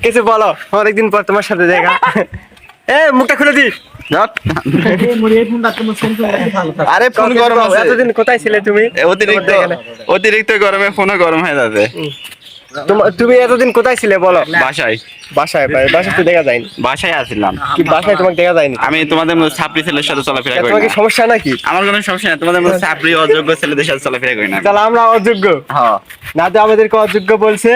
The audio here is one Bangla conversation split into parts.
কিছু বলো, অনেকদিন পর তোমার সাথে দেখা। মুখটা খুলে দি। আরে ফোন গরম আছে। এতদিন কোথায় ছিলে তুমি? অতিরিক্ত গরমে ফোনও গরম হয়ে যাবে। তুমি এতদিন কোথায় ছিলে বলো? বাসায়। বাসায় তো দেখা যায়নি। বাসায় আসছিলাম। কি বাসায় তোমাকে দেখা যায়নি? আমি তোমাদের মধ্যে ছাপরি ছেলের সাথে চলাফেরা করি তোমার কি না। সমস্যা নাকি? আমার কোনো সমস্যা নেই, তোমাদের মধ্যে ছাপরি অযোগ্য ছেলেদের সাথে চলাফেরা করি না। তাহলে আমরা অযোগ্য? হ্যাঁ। না তো আমাদেরকে অযোগ্য বলছে,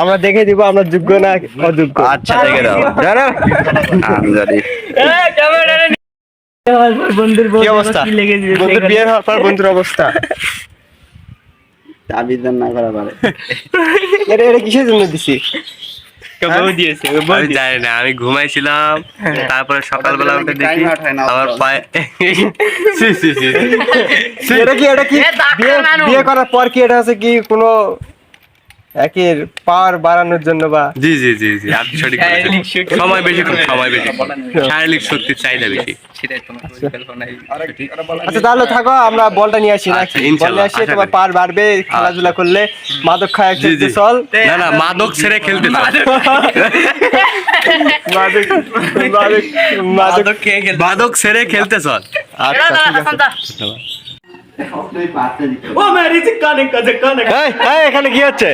আমরা দেখে দিব আমরা যোগ্য না অযোগ্য। আচ্ছা দেখে দাও। জানো আমি জানি। কি অবস্থা? বন্ধুর বিয়ে হওয়ার পর বন্ধুর অবস্থা আবেদন না করা পারে। এটা কিসের জন্য দিছি? আমি জানি না, আমি ঘুমাইছিলাম, তারপরে সকালবেলা উঠে দেখি আমার পায়ে এটা কি বিয়ে করার পর কি এটা আছে কি কোনো একের পাওয়ার বাড়ানোর জন্য বা? জি জি জি জি, আপনি সঠিক বলেছেন। সময় বেশি, শারীরিক শক্তির চাহিদা বেশি। আচ্ছা তাহলে থাকো, আমরা বলটা নিয়ে আসি আচ্ছা, নাকি? বল ইনশাআল্লাহ, নিয়ে আসি, আশা তোমার করি। পার বাড়বে খেলাধুলা করলে। মাদক খায় জি জি, চল। না মাদক ছেড়ে খেলতে চল। মাদক ছেড়ে খেলতে চল। আচ্ছা ঠিক আছে। এখানে কি হচ্ছে?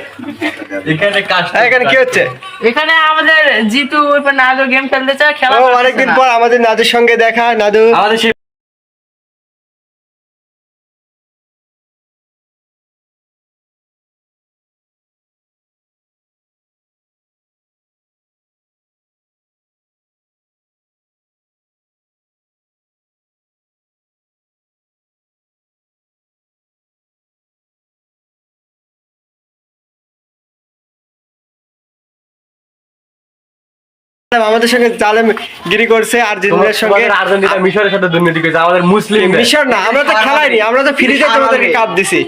এখানে কি হচ্ছে? এখানে আমাদের জিতু ওই নাদু গেম খেলতে চায়, খেলা অনেকদিন পর আমাদের নাদুর সঙ্গে দেখা। নাদু আমাদের সেই আমাদের সঙ্গে জালেমগিরি করছে আর্জেন্টিনার সঙ্গে। আর্জেন্টিনা মিশরের সাথে দুর্নীতি করেছে, আমাদের মুসলিম। মিশর না, আমরা তো খেলাইনি, আমরা তো ফ্রিতে তোমাদেরকে কাপ দিছি।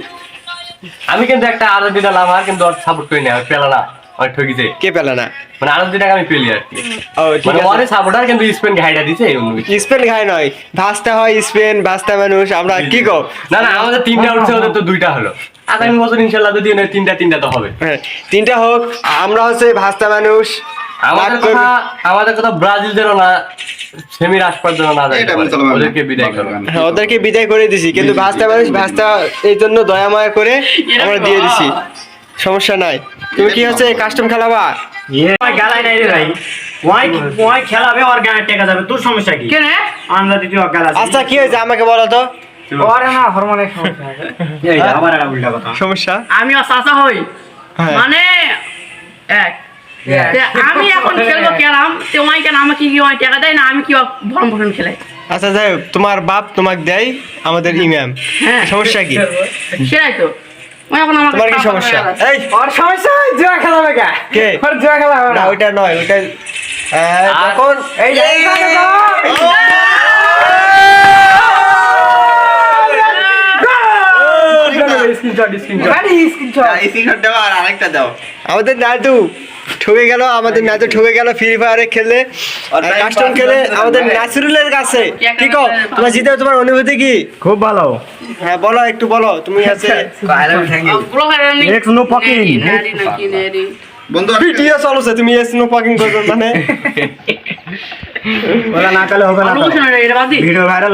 আমি কিন্তু একটা আর্জেন্টিনা লাভার, কিন্তু সাপোর্ট করি না, আমি পেলা না, আমি ঠকিছে। কে পেলে না? মানে আর্জেন্টিনাকে আমি পেলি আর কি। ও ঠিক মানে আছে। ওরে সাপোর্টার, কিন্তু স্পেন ঘাইটা দিছে এই অন্য কিছু। স্পেন খায় নয়, ভাস্তা হয় স্পেন, ভাস্তা মানুষ আমরা কি গো। না আমাদের তিনটা উঠছে, ওদের তো দুইটা হলো। আগামী বছর ইনশাআল্লাহ যদি ওদের তিনটা তো হবে। হ্যাঁ, তিনটা হোক। আমরা হচ্ছে ভাস্তা মানুষ। আমাদের কথা ব্রাজিল যেন না সেমির আসপার জন্য না যায়, ওদেরকে বিদায় করবেন। হ্যাঁ, ওদেরকে বিদায় করে দিছি, কিন্তু ভাস্তা মানুষ ভাস্তা এই জন্য দয়া মায়া করে আমরা দিয়ে দিছি। সমস্যা নাই। তুমি কি হচ্ছে কাস্টম খেলাবা? গালাই নাই রে ভাই, ওই খেলাবে ওর গায়ে টেকা যাবে, তোর সমস্যা কি? কেন আমরা দিদি গালা। আচ্ছা কি হয়েছে আমাকে বলো তো। ওরে না হরমোনের সমস্যা আছে। এই আবার একটা উল্টা কথা। সমস্যা? আমি চাচা হই, হ্যাঁ। মানে এক আমি এখন খেলবো ক্যারাম, তোমায় কেন আমাকে কি ওই টাকা দেয় না, আমি কি ভরণ পোষণ খেলাই? আচ্ছা যাই হোক, তোমার বাপ তোমাকে দেয় আমাদের ইমাম। হ্যাঁ। সমস্যা কি? সেটাই তো। ওই এখন আমাকে তোমার কি সমস্যা? এই ওর সমস্যা জুয়া খেলাবে কে? কে? ওর জুয়া খেলা হবে না না। ওইটা নয়, ওইটা যখন এই যে আমাদের নাটু ঠকে গেল ফ্রি ফায়ারে খেলে, কাস্টম খেলে আমাদের নাসিরুলের কাছে। কি কও তোমার জিতে তোমার অনুভূতি কি? খুব ভালো। হ্যাঁ বলো, একটু বলো। তুমি আছে বন্ধু ভিডিও চলছে, তুমি স্নো পাকিং করবে মানে ওরা না করলে হবে না। এটা বাদ দি। Video viral